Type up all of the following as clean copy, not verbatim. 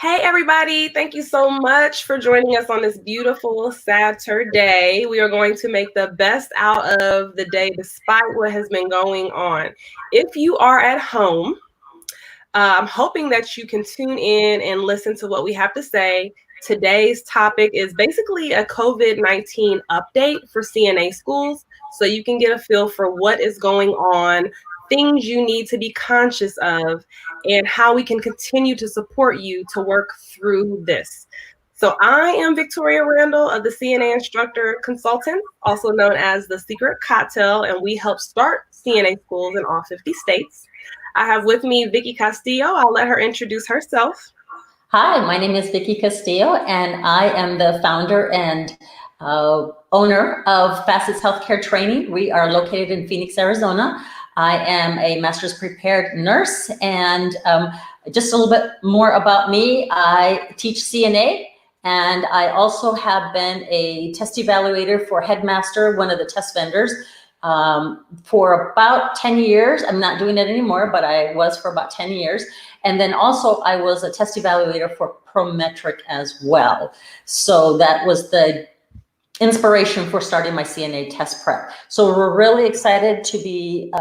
Hey, everybody. Thank you so much for joining us on this beautiful Saturday. We are going to make the best out of the day despite what has been going on. If you are at home, I'm hoping that you can tune in and listen to what we have to say. Today's topic is basically a COVID-19 update for CNA schools, so you can get a feel for what is going on, things you need to be conscious of, and how we can continue to support you to work through this. So I am Victoria Randall of the CNA Instructor Consultant, also known as the Secret Cocktail, and we help start CNA schools in all 50 states. I have with me Vicky Castillo. I'll let her introduce herself. Hi, my name is Vicky Castillo, and I am the founder and owner of Facets Healthcare Training. We are located in Phoenix, Arizona. I am a master's prepared nurse, and just a little bit more about me. I teach CNA, and I also have been a test evaluator for Headmaster, one of the test vendors, for about 10 years. I'm not doing it anymore, but I was for about 10 years. And then also I was a test evaluator for Prometric as well. So that was the inspiration for starting my CNA test prep. So we're really excited to be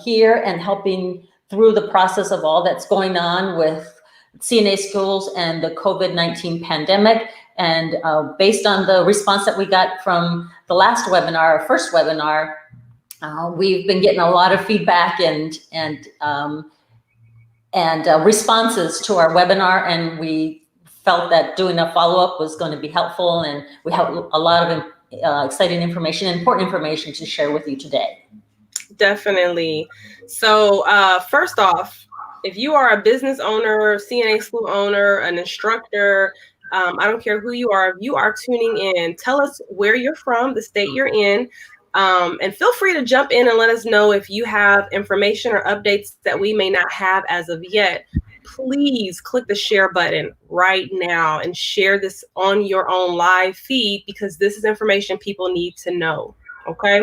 here and helping through the process of all that's going on with CNA schools and the COVID-19 pandemic. And based on the response that we got from the last webinar, our first webinar, we've been getting a lot of feedback and responses to our webinar, and we felt that doing a follow-up was going to be helpful, and we have a lot of exciting information, important information to share with you today. Definitely. So first off, if you are a business owner, CNA school owner, an instructor, I don't care who you are, if you are tuning in, tell us where you're from, the state you're in. And feel free to jump in and let us know if you have information or updates that we may not have as of yet. Please click the share button right now and share this on your own live feed, because this is information people need to know. Okay?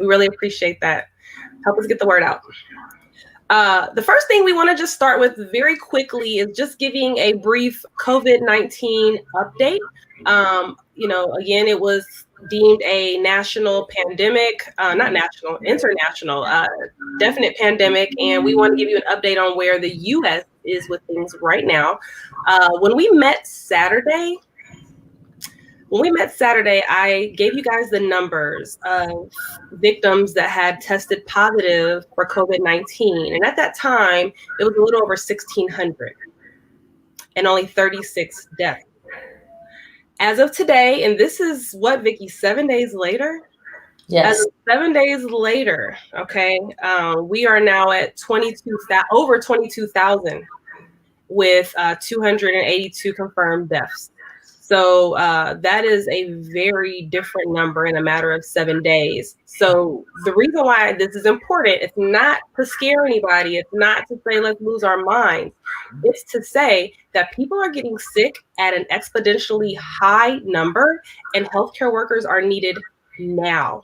We really appreciate that. Help us get the word out. The first thing we want to just start with very quickly is just giving a brief COVID-19 update. Again, it was deemed a national pandemic, not national, international, definite pandemic. And we want to give you an update on where the U.S. is with things right now. When we met Saturday, I gave you guys the numbers of victims that had tested positive for COVID-19. And at that time, it was a little over 1,600 and only 36 deaths. As of today, and this is what, Vicky, 7 days later? Yes. As of 7 days later, okay, we are now at over 22,000 with 282 confirmed deaths. So that is a very different number in a matter of 7 days. So the reason why this is important, it's not to scare anybody. It's not to say let's lose our minds. It's to say that people are getting sick at an exponentially high number, and healthcare workers are needed now.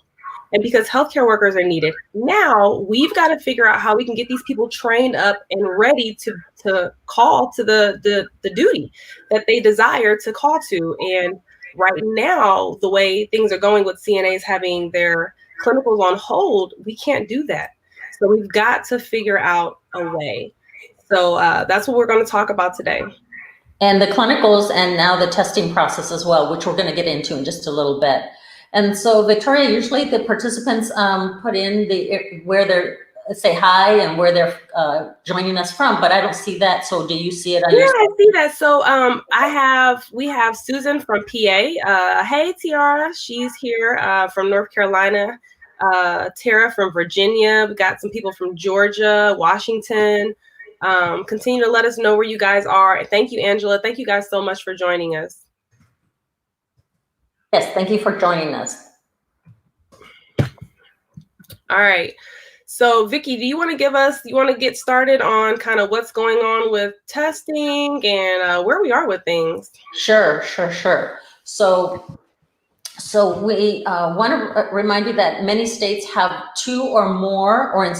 And because healthcare workers are needed now, we've got to figure out how we can get these people trained up and ready to call to the duty that they desire to call to. And right now, the way things are going with CNAs having their clinicals on hold, we can't do that. So we've got to figure out a way. So that's what we're going to talk about today. And the clinicals and now the testing process as well, which we're going to get into in just a little bit. And so, Victoria, usually the participants put in where they're say hi and where they're joining us from, but I don't see that. So do you see it on your screen? I see that. So we have Susan from PA. Hey, Tiara, she's here from North Carolina. Tara from Virginia. We got some people from Georgia, Washington. Continue to let us know where you guys are. Thank you, Angela. Thank you guys so much for joining us. Yes, thank you for joining us. All right. So, Vicky, do you want to get started on kind of what's going on with testing and where we are with things? Sure. So we want to remind you that many states have 2 or more, or in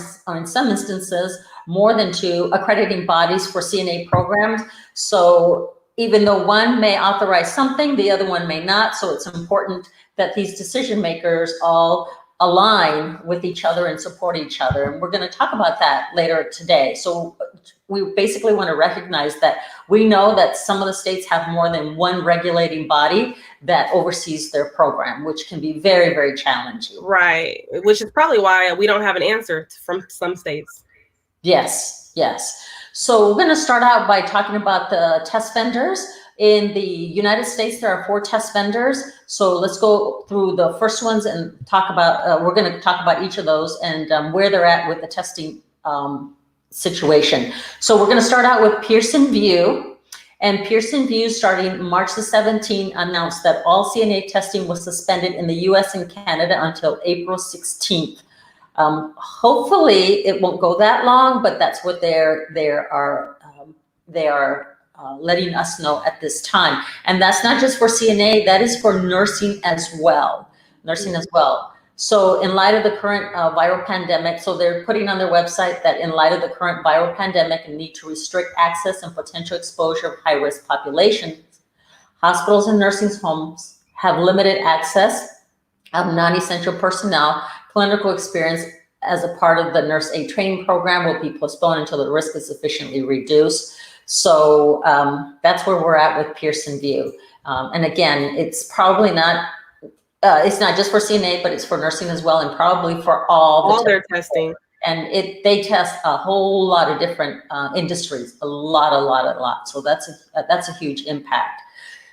some instances, more than 2 accrediting bodies for CNA programs. So even though one may authorize something, the other one may not. So it's important that these decision makers all align with each other and support each other. And we're going to talk about that later today. So we basically want to recognize that we know that some of the states have more than one regulating body that oversees their program, which can be very, very challenging. Right, which is probably why we don't have an answer from some states. Yes, yes. So we're going to start out by talking about the test vendors. In the United States, there are 4 test vendors. So let's go through the first ones and talk about, we're going to talk about each of those and where they're at with the testing situation. So we're going to start out with Pearson VUE. And Pearson VUE, starting March the 17th, announced that all CNA testing was suspended in the US and Canada until April 16th. Hopefully it won't go that long, but that's what they are letting us know at this time. And that's not just for CNA, that is for nursing as well. So in light of the current viral pandemic, so they're putting on their website that in light of the current viral pandemic and need to restrict access and potential exposure of high-risk populations, hospitals and nursing homes have limited access of non-essential personnel. Clinical experience as a part of the nurse aid training program will be postponed until the risk is sufficiently reduced. So that's where we're at with Pearson VUE. And again, it's probably not, it's not just for CNA, but it's for nursing as well, and probably for all their testing. And they test a whole lot of different industries, a lot. So that's a huge impact.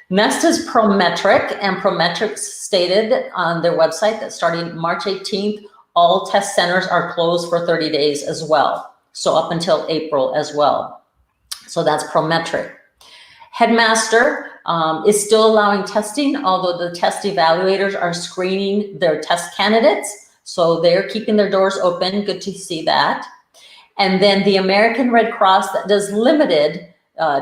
Next is Prometric, and Prometric stated on their website that starting March 18th, all test centers are closed for 30 days as well. So up until April as well. So that's Prometric. Headmaster is still allowing testing, although the test evaluators are screening their test candidates. So they're keeping their doors open. Good to see that. And then the American Red Cross, that does limited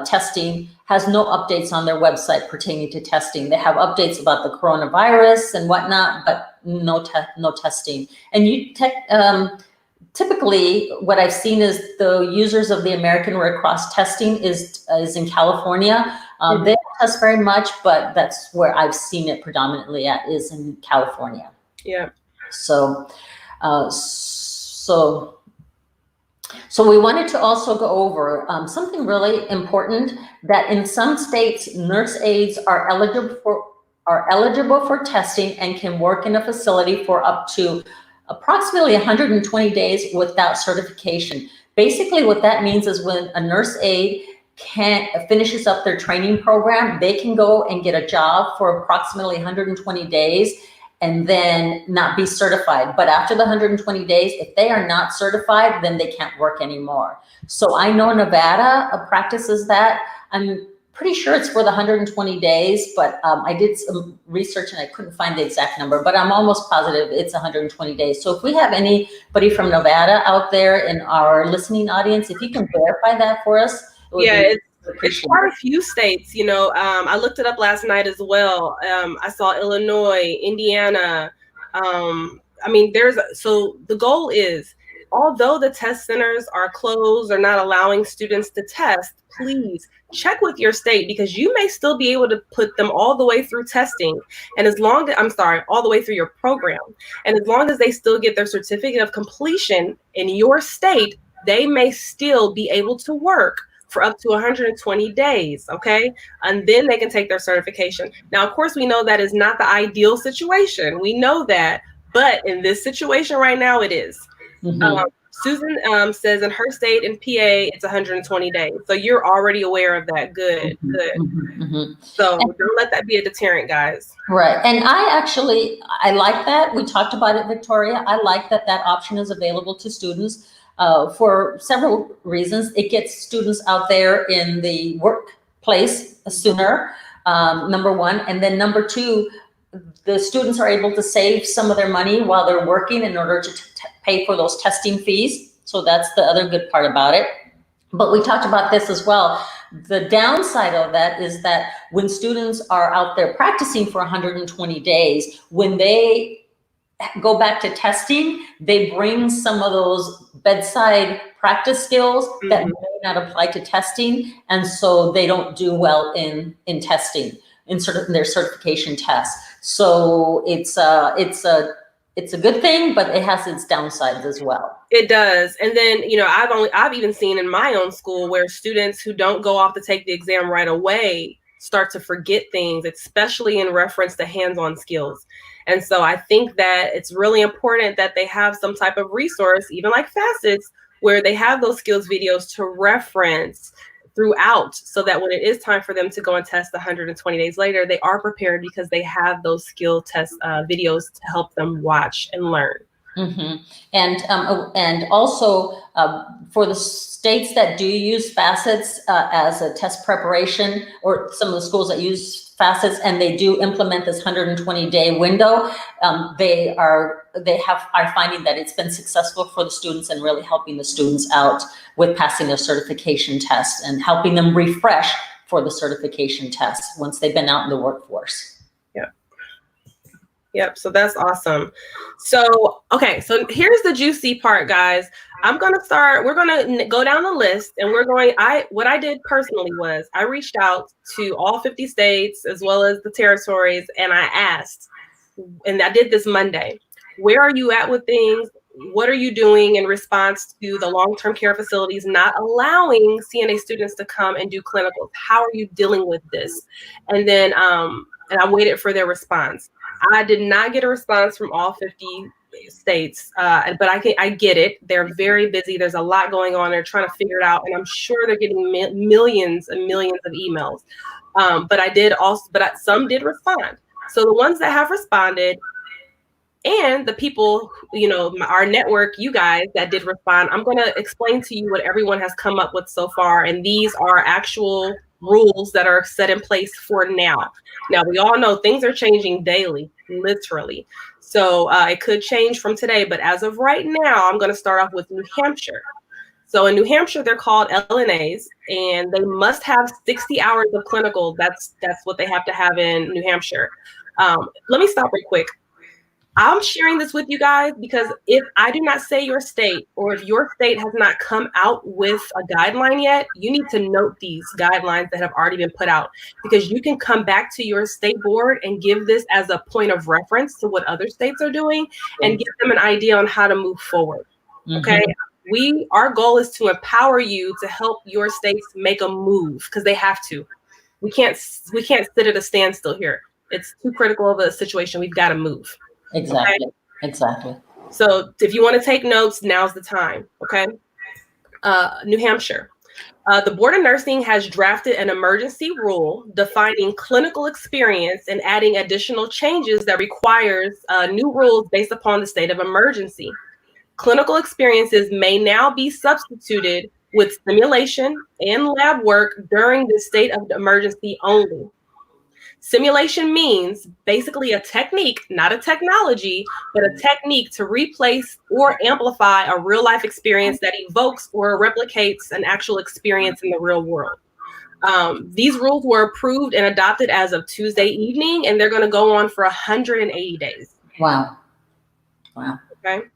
testing, has no updates on their website pertaining to testing. They have updates about the coronavirus and whatnot, but no testing. And typically what I've seen is the users of the American Red Cross testing is in California. They don't test very much, but that's where I've seen it predominantly at, is in California. Yeah. So we wanted to also go over something really important, that in some states, nurse aides are eligible for testing and can work in a facility for up to approximately 120 days without certification. Basically, what that means is when a nurse aide finishes up their training program, they can go and get a job for approximately 120 days and then not be certified. But after the 120 days, if they are not certified, then they can't work anymore. So I know Nevada practices that. I'm pretty sure it's for the 120 days, but I did some research and I couldn't find the exact number, but I'm almost positive it's 120 days. So if we have anybody from Nevada out there in our listening audience, if you can verify that for us. It's quite a few states, you know. I looked it up last night as well. I saw Illinois, Indiana. So the goal is, although the test centers are closed or not allowing students to test, please check with your state, because you may still be able to put them all the way through testing. And all the way through your program. And as long as they still get their certificate of completion in your state, they may still be able to work for up to 120 days, okay? And then they can take their certification. Now, of course, we know that is not the ideal situation. We know that, but in this situation right now, it is. Mm-hmm. Susan says in her state, in PA, it's 120 days. So you're already aware of that. Good. Mm-hmm. So don't let that be a deterrent, guys. Right. And I like that. We talked about it, Victoria. I like that option is available to students. For several reasons. It gets students out there in the workplace sooner, number one. And then number two, the students are able to save some of their money while they're working in order to pay for those testing fees. So that's the other good part about it. But we talked about this as well. The downside of that is that when students are out there practicing for 120 days, when they go back to testing, they bring some of those bedside practice skills that may not apply to testing, and so they don't do well in testing, in their certification tests. So it's a good thing, but it has its downsides as well. It does. And then, I've even seen in my own school where students who don't go off to take the exam right away start to forget things, especially in reference to hands-on skills. And so I think that it's really important that they have some type of resource, even like Facets, where they have those skills videos to reference throughout, so that when it is time for them to go and test 120 days later, they are prepared because they have those skill test videos to help them watch and learn. And also for the states that do use Facets as a test preparation, or some of the schools that use Facets and they do implement this 120-day window, they are finding that it's been successful for the students and really helping the students out with passing their certification test and helping them refresh for the certification test once they've been out in the workforce. Yep. So that's awesome. So, okay. So here's the juicy part, guys. We're going to go down the list, and what I did personally was I reached out to all 50 states as well as the territories. And I asked, and I did this Monday, where are you at with things? What are you doing in response to the long-term care facilities not allowing CNA students to come and do clinicals? How are you dealing with this? And then, and I waited for their response. I did not get a response from all 50 states, but I get it. They're very busy. There's a lot going on. They're trying to figure it out, and I'm sure they're getting millions and millions of emails. But some did respond. So the ones that have responded, and the people, our network, you guys that did respond, I'm going to explain to you what everyone has come up with so far, and these are actual rules that are set in place for now. Now, we all know things are changing daily, literally. So it could change from today, but as of right now, I'm going to start off with New Hampshire. So in New Hampshire, they're called LNAs, and they must have 60 hours of clinical. That's what they have to have in New Hampshire. Let me stop real quick. I'm sharing this with you guys because if I do not say your state, or if your state has not come out with a guideline yet, you need to note these guidelines that have already been put out, because you can come back to your state board and give this as a point of reference to what other states are doing and give them an idea on how to move forward. Okay. Our goal is to empower you to help your states make a move, because they have to. We can't sit at a standstill here. It's too critical of a situation. We've got to move. Exactly. Okay? Exactly. So if you want to take notes, now's the time. Okay. New Hampshire. The Board of Nursing has drafted an emergency rule defining clinical experience and adding additional changes that requires new rules based upon the state of emergency. Clinical experiences may now be substituted with simulation and lab work during the state of emergency only. Simulation means basically a technique, not a technology, but a technique to replace or amplify a real life experience that evokes or replicates an actual experience in the real world. These rules were approved and adopted as of Tuesday evening, and they're going to go on for 180 days. Wow. Okay.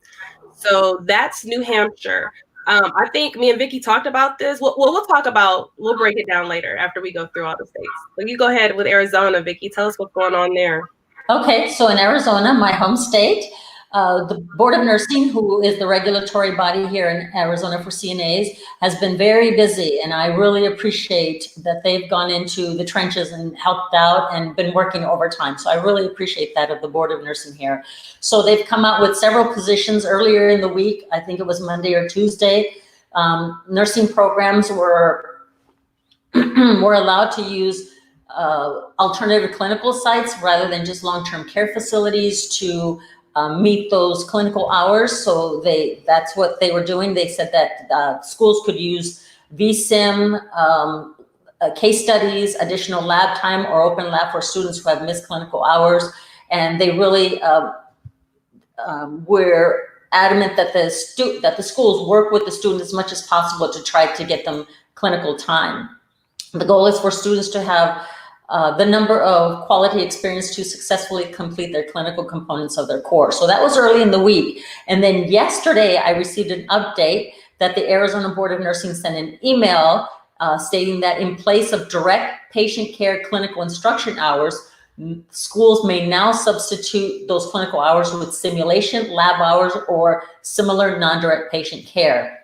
So that's New Hampshire. I think me and Vicki talked about this. We'll break it down later after we go through all the states. So you go ahead with Arizona, Vicki. Tell us what's going on there. Okay, so in Arizona, my home state, the Board of Nursing, who is the regulatory body here in Arizona for CNAs, has been very busy, and I really appreciate that they've gone into the trenches and helped out and been working overtime. So I really appreciate that of the Board of Nursing here. So they've come out with several positions earlier in the week. I think it was Monday or Tuesday. Nursing programs were allowed to use alternative clinical sites rather than just long-term care facilities to meet those clinical hours. So that's what they were doing. They said that schools could use VSIM, case studies, additional lab time, or open lab for students who have missed clinical hours. And they really were adamant that the schools work with the students as much as possible to try to get them clinical time. The goal is for students to have the number of quality experience to successfully complete their clinical components of their course. So that was early in the week. And then yesterday, I received an update that the Arizona Board of Nursing sent an email stating that in place of direct patient care clinical instruction hours, schools may now substitute those clinical hours with simulation, lab hours, or similar non-direct patient care.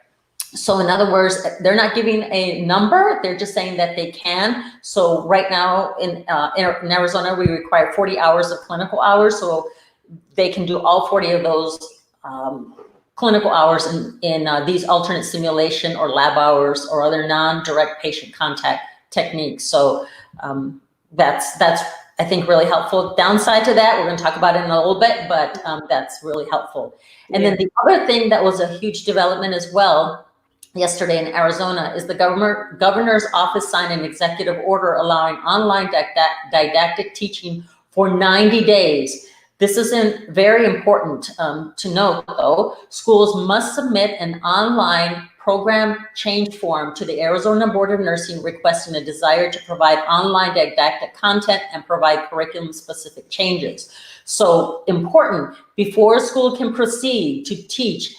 So in other words, they're not giving a number, they're just saying that they can. So right now in Arizona, we require 40 hours of clinical hours, so they can do all 40 of those clinical hours in these alternate simulation or lab hours or other non-direct patient contact techniques. So that's I think really helpful. Downside to that, we're going to talk about it in a little bit, but that's really helpful. And then the other thing that was a huge development as well yesterday in Arizona is the governor's office signed an executive order allowing online didactic teaching for 90 days. This isn't very important to note, though. Schools must submit an online program change form to the Arizona Board of Nursing requesting a desire to provide online didactic content and provide curriculum-specific changes. So important, before a school can proceed to teach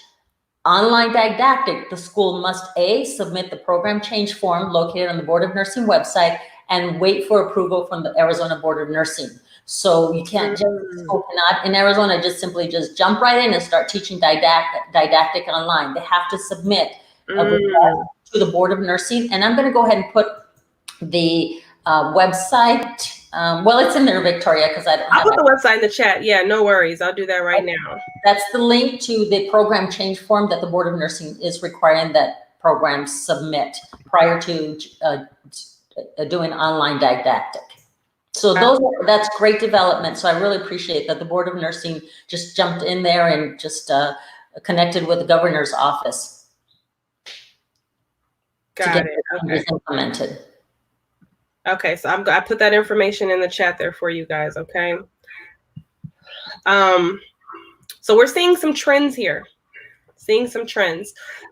online didactic, the school must A, submit the program change form located on the Board of Nursing website and wait for approval from the Arizona Board of Nursing. So you can't just, school cannot in Arizona just simply just jump right in and start teaching didactic online. They have to submit a request to the Board of Nursing. And I'm going to go ahead and put the website. Well, it's in there, Victoria, because I don't have I'll put the website in the chat. Yeah, no worries. I'll do that right now. That's the link to the program change form that the Board of Nursing is requiring that programs submit prior to doing online didactic. So that's great development. So I really appreciate that the Board of Nursing just jumped in there and just connected with the governor's office. Got it. Okay. Implemented. Okay, so I put that information in the chat there for you guys. Okay. So we're seeing some trends here.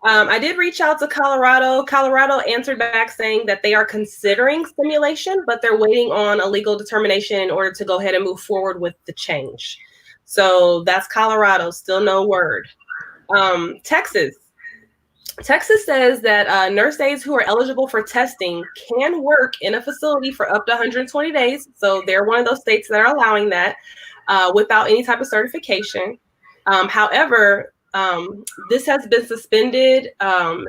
I did reach out to Colorado. Colorado answered back saying that they are considering simulation, but they're waiting on a legal determination in order to go ahead and move forward with the change. So that's Colorado, still no word. Texas says that nurse aides who are eligible for testing can work in a facility for up to 120 days. So they're one of those states that are allowing that without any type of certification. However, this has been suspended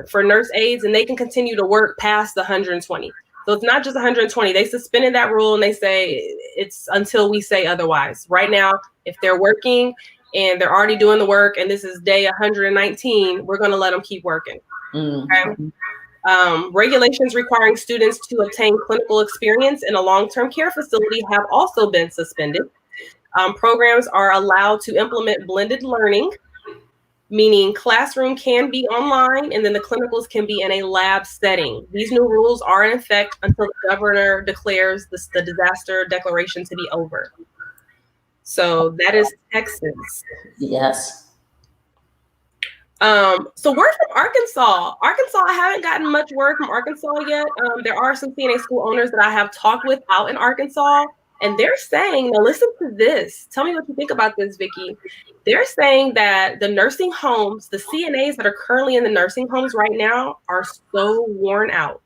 for nurse aides, and they can continue to work past the 120. So it's not just 120. They suspended that rule, and they say it's until we say otherwise. Right now, if they're working and they're already doing the work, and this is day 119, we're going to let them keep working. Okay? Regulations requiring students to obtain clinical experience in a long-term care facility have also been suspended. Programs are allowed to implement blended learning, meaning classroom can be online and then the clinicals can be in a lab setting. These new rules are in effect until the governor declares the disaster declaration to be over. So that is Texas. Yes. So word from Arkansas. I haven't gotten much word from Arkansas yet. There are some CNA school owners that I have talked with out in Arkansas, and they're saying, now listen to this. Tell me what you think about this, Vicki. They're saying that the nursing homes, the CNAs that are currently in the nursing homes right now are so worn out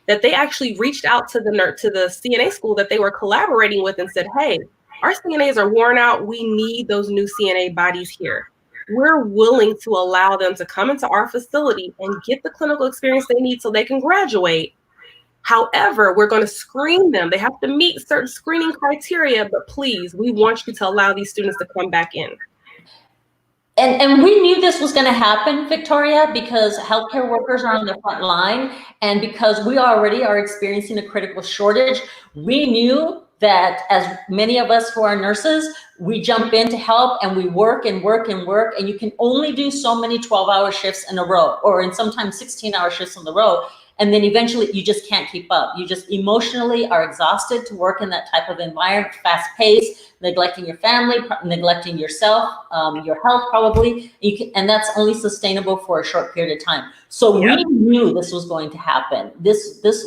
that they actually reached out to the CNA school that they were collaborating with and said, hey, our CNAs are worn out. We need those new CNA bodies here. We're willing to allow them to come into our facility and get the clinical experience they need so they can graduate. However, we're going to screen them. They have to meet certain screening criteria, but please, we want you to allow these students to come back in. And we knew this was going to happen, Victoria, because healthcare workers are on the front line, and because we already are experiencing a critical shortage, we knew that as many of us who are nurses, we jump in to help and we work and work and work, and you can only do so many 12-hour shifts in a row, or in sometimes 16-hour shifts in a row. And then eventually you just can't keep up. You just emotionally are exhausted to work in that type of environment, fast paced, neglecting your family, neglecting yourself, your health probably. And that's only sustainable for a short period of time. So we knew this was going to happen.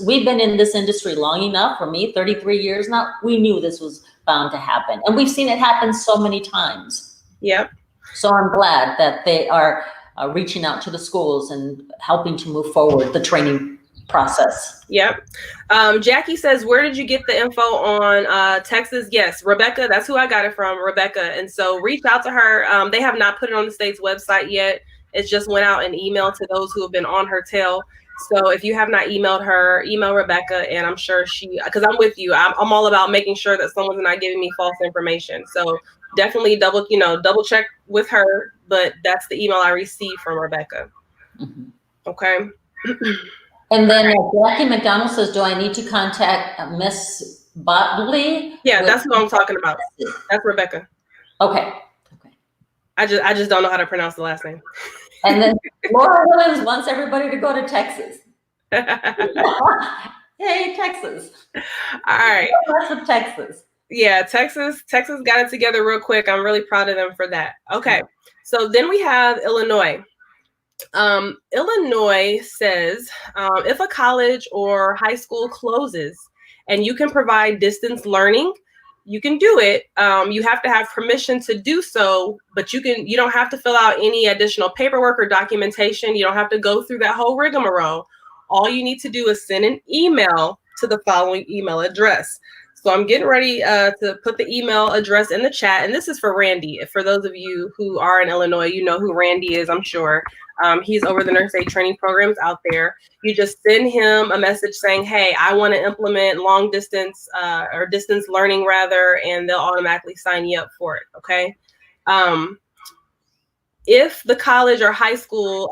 We've been in this industry long enough, for me, 33 years now. We knew this was bound to happen. And we've seen it happen so many times. Yep. So I'm glad that they are reaching out to the schools and helping to move forward the training process. Yep. Jackie says, where did you get the info on Texas? Yes, Rebecca, that's who I got it from, Rebecca. And so reach out to her. They have not put it on the state's website yet. It just went out an email to those who have been on her tail. So if you have not emailed her, email Rebecca, and I'm sure because I'm with you. I'm all about making sure that someone's not giving me false information. So definitely double check with her, but that's the email I received from Rebecca. Mm-hmm. Okay. And then Jackie McDonald says, do I need to contact Miss Botley? Yeah, that's what I'm talking about. That's Rebecca. Okay. I just don't know how to pronounce the last name. And then Laura Williams wants everybody to go to Texas. Hey, Texas. All right. Lots of Texas. Yeah, Texas got it together real quick. I'm really proud of them for that. Okay. So then we have Illinois. Illinois says, if a college or high school closes and you can provide distance learning, you can do it. You have to have permission to do so, but you don't have to fill out any additional paperwork or documentation. You don't have to go through that whole rigmarole. All you need to do is send an email to the following email address. So I'm getting ready to put the email address in the chat. And this is for Randy. For those of you who are in Illinois, you know who Randy is, I'm sure. He's over the nurse aid training programs out there. You just send him a message saying, hey, I want to implement long distance or distance learning rather, and they'll automatically sign you up for it. Okay. If the college or high school,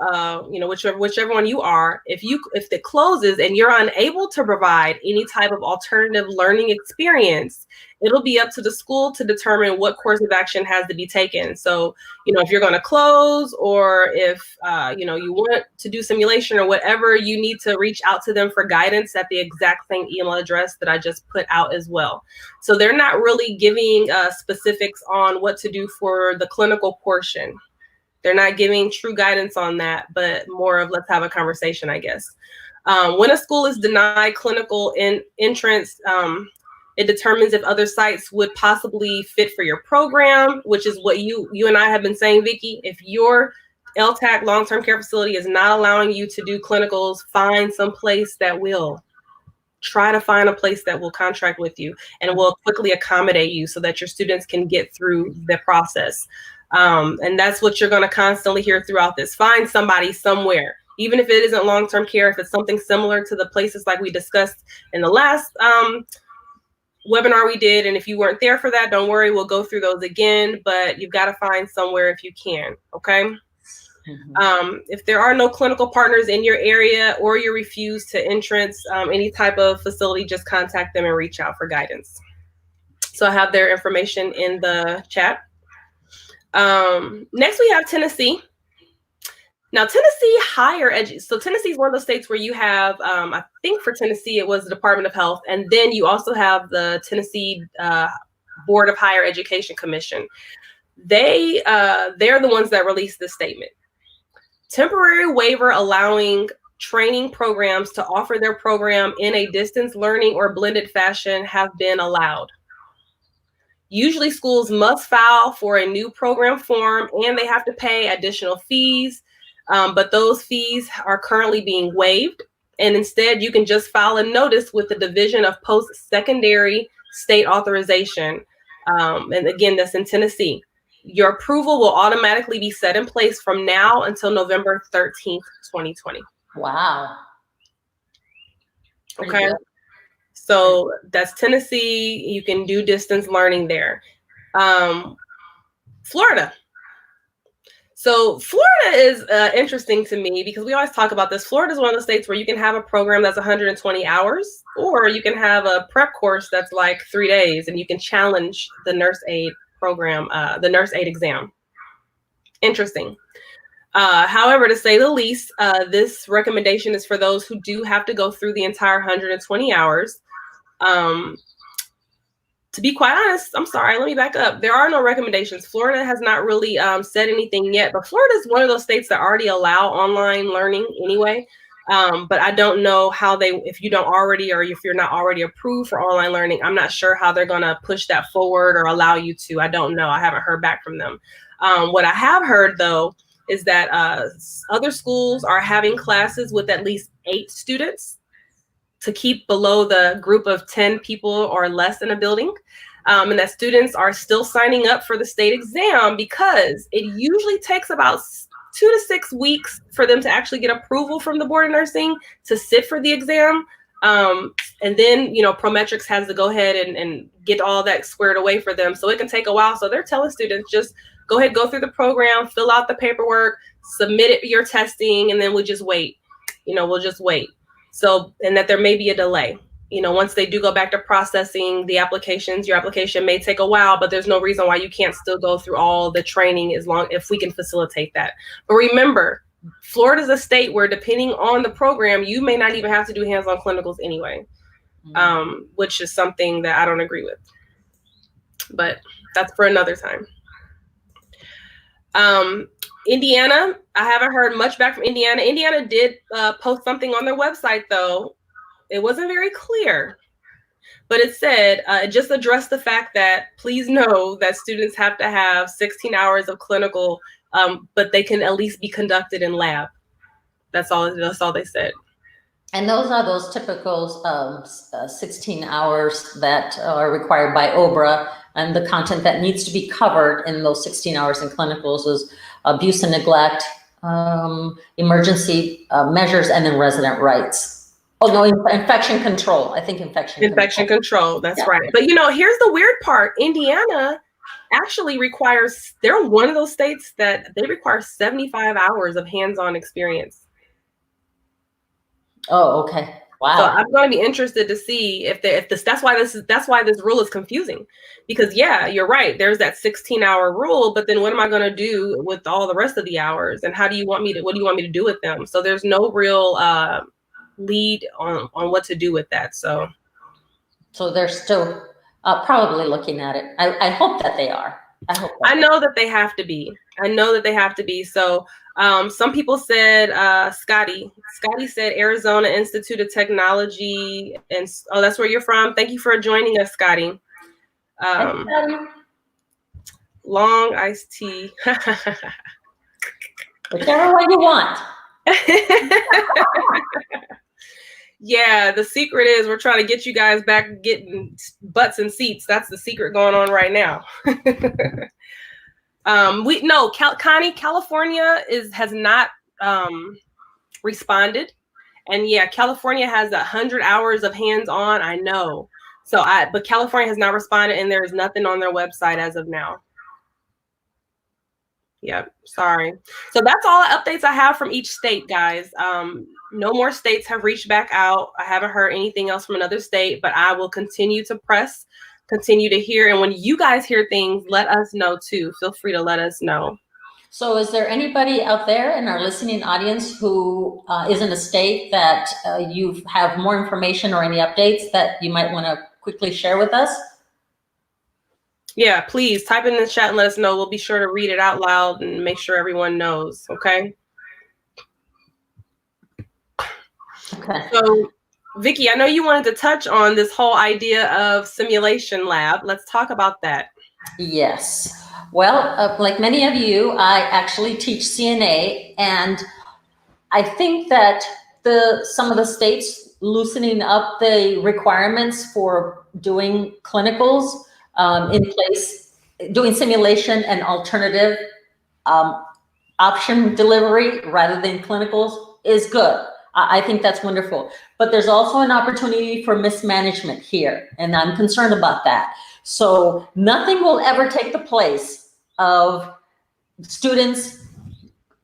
whichever one you are, if it closes and you're unable to provide any type of alternative learning experience, it'll be up to the school to determine what course of action has to be taken. So, if you're going to close, or if, you want to do simulation or whatever, you need to reach out to them for guidance at the exact same email address that I just put out as well. So they're not really giving specifics on what to do for the clinical portion. They're not giving true guidance on that, but more of let's have a conversation, I guess. When a school is denied clinical entrance, it determines if other sites would possibly fit for your program, which is what you and I have been saying, Vicki. If your LTAC long-term care facility is not allowing you to do clinicals, find some place that will. Try to find a place that will contract with you and will quickly accommodate you so that your students can get through the process. And that's what you're going to constantly hear throughout this. Find somebody somewhere, even if it isn't long-term care, if it's something similar to the places like we discussed in the last webinar we did. And if you weren't there for that, don't worry, we'll go through those again, but you've got to find somewhere if you can. Okay. Mm-hmm. If there are no clinical partners in your area or you refuse to entrance any type of facility, just contact them and reach out for guidance. So I have their information in the chat. Next we have Tennessee. Now Tennessee so Tennessee is one of those states where you have, I think for Tennessee, it was the Department of Health. And then you also have the Tennessee Board of Higher Education Commission. They're the ones that released this statement. Temporary waiver allowing training programs to offer their program in a distance learning or blended fashion have been allowed. Usually schools must file for a new program form and they have to pay additional fees, but those fees are currently being waived. And instead you can just file a notice with the Division of Post-Secondary State Authorization. And again, that's in Tennessee. Your approval will automatically be set in place from now until November 13th, 2020. Wow. Okay. So that's Tennessee. You can do distance learning there. Florida. So Florida is interesting to me because we always talk about this. Florida is one of the states where you can have a program that's 120 hours, or you can have a prep course that's like 3 days, and you can challenge the nurse aid program, the nurse aid exam. Interesting. However, to say the least, this recommendation is for those who do have to go through the entire 120 hours. To be quite honest, I'm sorry, let me back up. There are no recommendations. Florida has not really said anything yet, but Florida is one of those states that already allow online learning anyway. But I don't know how if you don't already, or if you're not already approved for online learning, I'm not sure how they're going to push that forward or allow you to. I don't know. I haven't heard back from them. What I have heard, though, is that other schools are having classes with at least 8 students to keep below the group of 10 people or less in a building. And that students are still signing up for the state exam because it usually takes about 2 to 6 weeks for them to actually get approval from the Board of Nursing to sit for the exam. And then, Prometrics has to go ahead and get all that squared away for them. So it can take a while. So they're telling students, just go ahead, go through the program, fill out the paperwork, submit your testing, and then we'll just wait. We'll just wait. So, and that there may be a delay. Once they do go back to processing the applications, your application may take a while, but there's no reason why you can't still go through all the training if we can facilitate that. But remember, Florida is a state where, depending on the program, you may not even have to do hands-on clinicals anyway, which is something that I don't agree with. But that's for another time. Indiana, I haven't heard much back from Indiana. Indiana did post something on their website, though. It wasn't very clear, but it said, it just addressed the fact that please know that students have to have 16 hours of clinical, but they can at least be conducted in lab. That's all they said. And those are those typical 16 hours that are required by OBRA, and the content that needs to be covered in those 16 hours in clinicals is abuse and neglect, emergency measures, and then resident rights. Oh no, infection control. I think infection control. That's right. But here's the weird part. Indiana actually they're one of those states that they require 75 hours of hands-on experience. Oh, okay. Wow. So I'm going to be interested to see that's why this rule is confusing, because yeah, you're right. There's that 16-hour rule, but then what am I going to do with all the rest of the hours? And what do you want me to do with them? So there's no real lead on what to do with that. So they're still probably looking at it. I hope that they are. I know that they have to be. So some people said, Scotty said Arizona Institute of Technology, and that's where you're from. Thank you for joining us, Scotty. Long iced tea. Whichever one you want. Yeah, the secret is we're trying to get you guys back getting butts and seats. That's the secret going on right now. Connie, California has not responded, and yeah, California has 100 hours of hands-on. I know, but California has not responded, and there is nothing on their website as of now. Yep, sorry. So that's all the updates I have from each state, guys. No more states have reached back out. I haven't heard anything else from another state, but I will continue to continue to hear. And when you guys hear things, let us know too. Feel free to let us know. So is there anybody out there in our listening audience who is in a state that you have more information or any updates that you might want to quickly share with us? Yeah, please type in the chat and let us know. We'll be sure to read it out loud and make sure everyone knows, okay? Okay. So, Vicki, I know you wanted to touch on this whole idea of simulation lab. Let's talk about that. Yes. Well, like many of you, I actually teach CNA, and I think that some of the states loosening up the requirements for doing clinicals in place, doing simulation and alternative option delivery rather than clinicals is good. I think that's wonderful. But there's also an opportunity for mismanagement here, and I'm concerned about that. So nothing will ever take the place of students'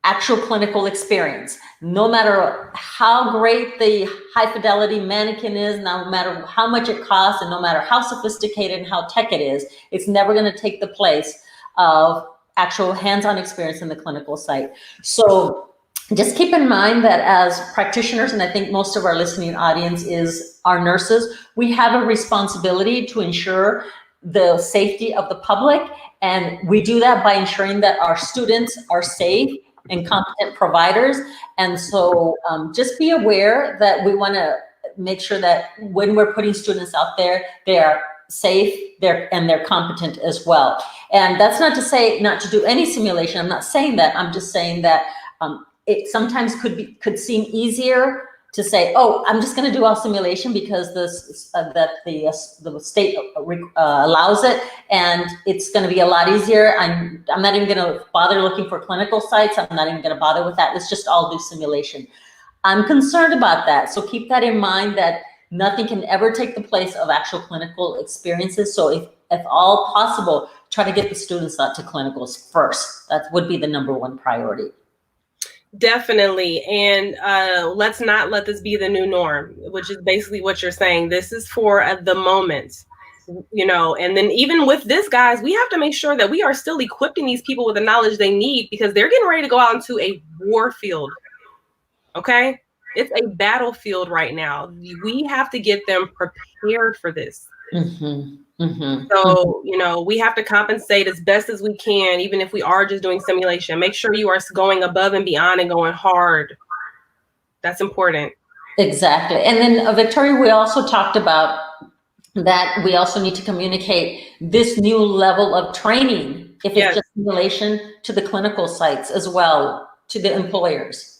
actual clinical experience. No matter how great the high fidelity mannequin is, no matter how much it costs, and no matter how sophisticated and how tech it is, it's never going to take the place of actual hands-on experience in the clinical site. So just keep in mind that as practitioners, and I think most of our listening audience is our nurses, we have a responsibility to ensure the safety of the public. And we do that by ensuring that our students are safe and competent providers. And so just be aware that we want to make sure that when we're putting students out there, they are safe, they're competent as well. And that's not to say not to do any simulation. I'm not saying that. I'm just saying that it sometimes could seem easier to say, oh, I'm just going to do all simulation because the state allows it, and it's going to be a lot easier. I'm not even going to bother looking for clinical sites. I'm not even going to bother with that. Let's just all do simulation. I'm concerned about that. So keep that in mind, that nothing can ever take the place of actual clinical experiences. So if all possible, try to get the students out to clinicals first. That would be the #1 priority. Definitely. And let's not let this be the new norm, which is basically what you're saying. This is for the moment, and then even with this, guys, we have to make sure that we are still equipping these people with the knowledge they need, because they're getting ready to go out into a war field. Okay? It's a battlefield right now. We have to get them prepared for this. Mm-hmm. Mm-hmm. So, we have to compensate as best as we can, even if we are just doing simulation. Make sure you are going above and beyond and going hard. That's important. Exactly. And then, Victoria, we also talked about that we also need to communicate this new level of training, if it's just simulation, to the clinical sites as well, to the employers.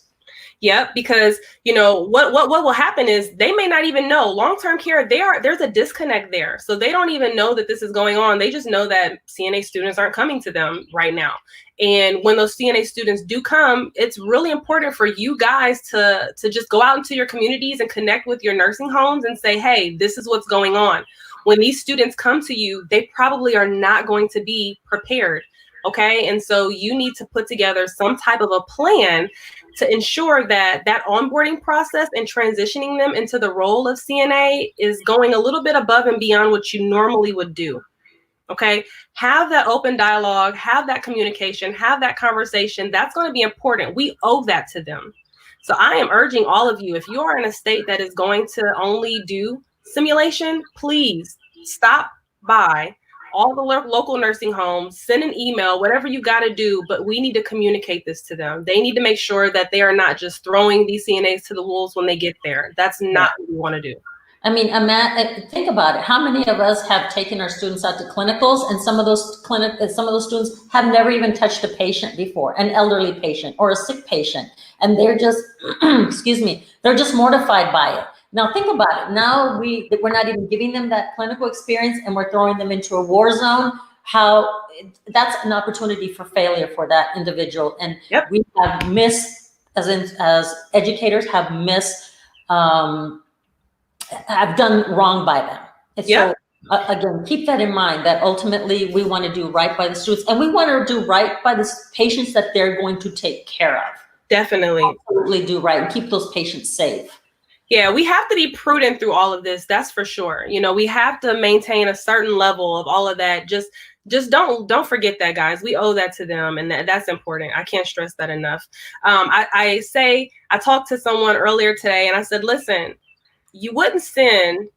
Yep, because what will happen is they may not even know long-term care. There's a disconnect there, so they don't even know that this is going on. They just know that CNA students aren't coming to them right now. And when those CNA students do come, it's really important for you guys to just go out into your communities and connect with your nursing homes and say, hey, this is what's going on. When these students come to you, they probably are not going to be prepared. Okay, and so you need to put together some type of a plan to ensure that onboarding process and transitioning them into the role of CNA is going a little bit above and beyond what you normally would do. Okay, have that open dialogue, have that communication, have that conversation. That's going to be important. We owe that to them. So I am urging all of you, if you are in a state that is going to only do simulation, please stop by all the local nursing homes, send an email, whatever you got to do, but we need to communicate this to them. They need to make sure that they are not just throwing these CNAs to the wolves when they get there. That's not what we want to do. I mean, think about it. How many of us have taken our students out to clinicals, and some of those students have never even touched a patient before, an elderly patient or a sick patient, and they're just, excuse me, they're just mortified by it. Now think about it. Now we're not even giving them that clinical experience, and we're throwing them into a war zone. That's an opportunity for failure for that individual. And we have missed, as educators, have done wrong by them. So again, keep that in mind, that ultimately we want to do right by the students, and we want to do right by the patients that they're going to take care of. Definitely. Absolutely do right and keep those patients safe. Yeah, we have to be prudent through all of this. That's for sure. We have to maintain a certain level of all of that. Just don't forget that, guys. We owe that to them, and that's important. I can't stress that enough. I talked to someone earlier today, and I said, listen, you wouldn't send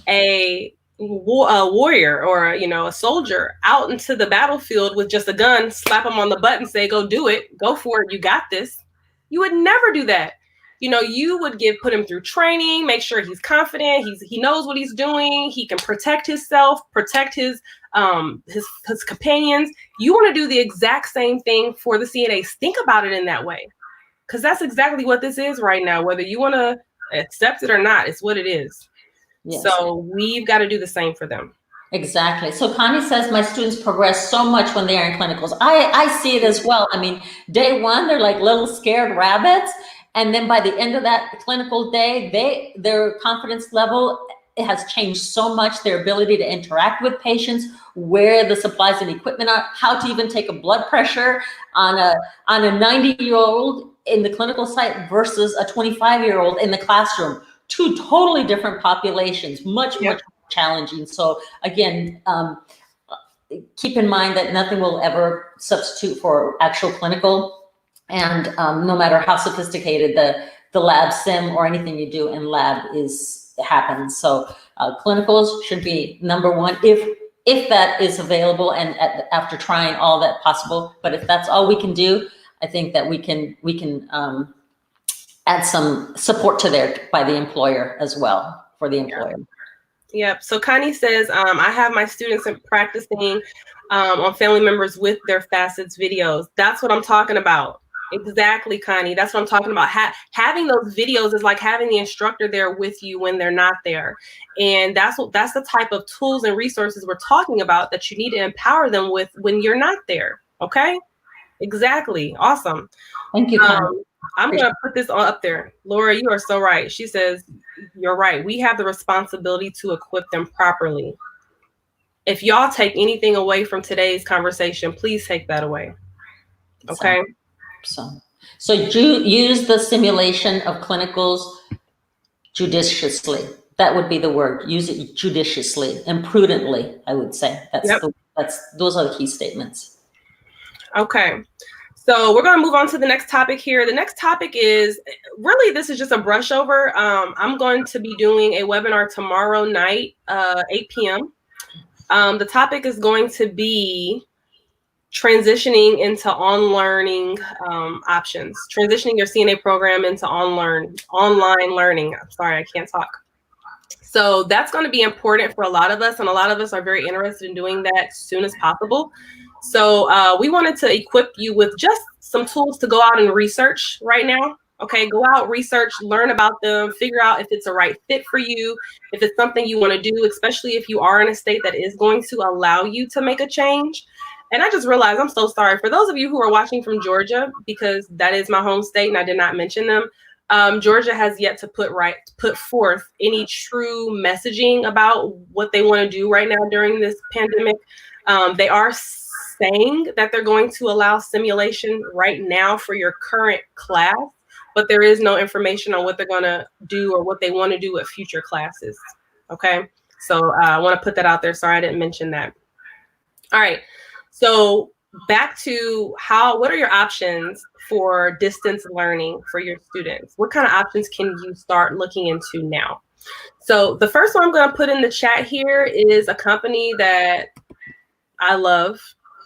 a warrior or a soldier out into the battlefield with just a gun, slap them on the butt and say, go do it, go for it, you got this. You would never do that. You would put him through training, make sure he's confident, he knows what he's doing, he can protect himself, protect his companions. You want to do the exact same thing for the CNAs. Think about it in that way, because that's exactly what this is right now. Whether you want to accept it or not, it's what it is. Yes. So we've got to do the same for them. Exactly. So Connie says, my students progress so much when they are in clinicals. I see it as well. I mean, day one, they're like little scared rabbits. And then by the end of that clinical day, their confidence level, it has changed so much. Their ability to interact with patients, where the supplies and equipment are, how to even take a blood pressure on a 90-year-old in the clinical site versus a 25-year-old in the classroom. Two totally different populations, much more challenging. So again, keep in mind that nothing will ever substitute for actual clinical, and no matter how sophisticated the lab sim or anything you do in lab happens. So clinicals should be number one if that is available, and after trying all that possible. But if that's all we can do, I think that we can add some support to there by the employer as well, for the employer. Yep. So Connie says, I have my students practicing on family members with their facets videos. That's what I'm talking about. Exactly, Connie. That's what I'm talking about. Having those videos is like having the instructor there with you when they're not there. And that's the type of tools and resources we're talking about that you need to empower them with when you're not there. Okay? Exactly. Awesome. Thank you, Connie. I'm going to put this all up there. Laura, you are so right. She says, you're right. We have the responsibility to equip them properly. If y'all take anything away from today's conversation, please take that away. Okay? So use the simulation of clinicals judiciously. That would be the word. Use it judiciously and prudently, I would say. Those are the key statements. Okay. So we're going to move on to the next topic here. The next topic is really, this is just a brush over. I'm going to be doing a webinar tomorrow night, 8 p.m. The topic is going to be transitioning into on-learning options, transitioning your CNA program into online learning. I'm sorry, I can't talk. So that's going to be important for a lot of us, and a lot of us are very interested in doing that as soon as possible. So we wanted to equip you with just some tools to go out and research right now. Okay, go out, research, learn about them, figure out if it's a right fit for you, if it's something you want to do, especially if you are in a state that is going to allow you to make a change. And I just realized, I'm so sorry for those of you who are watching from Georgia, because that is my home state and I did not mention them. Georgia has yet to put forth any true messaging about what they want to do right now during this pandemic. They are saying that they're going to allow simulation right now for your current class, but there is no information on what they're going to do or what they want to do at future classes. Okay, so I want to put that out there. Sorry, I didn't mention that. All right, so back to what are your options for distance learning for your students? What kind of options can you start looking into now? So the first one I'm going to put in the chat here is a company that I love,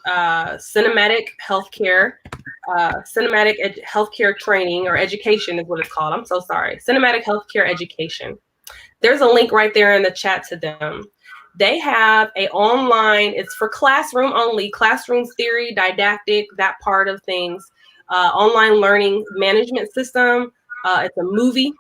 Cinematic Healthcare, Healthcare Training or Education is what it's called. I'm so sorry. Cinematic Healthcare Education. There's a link right there in the chat to them. They have a online, it's for classroom only, classroom theory, didactic, that part of things, online learning management system. It's a movie.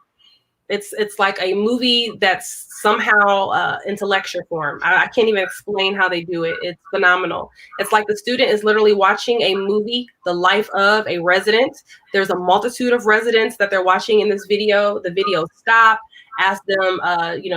It's like a movie that's somehow into lecture form. I can't even explain how they do it. It's phenomenal. It's like the student is literally watching a movie, the life of a resident. There's a multitude of residents that they're watching in this video. The video stop, ask them,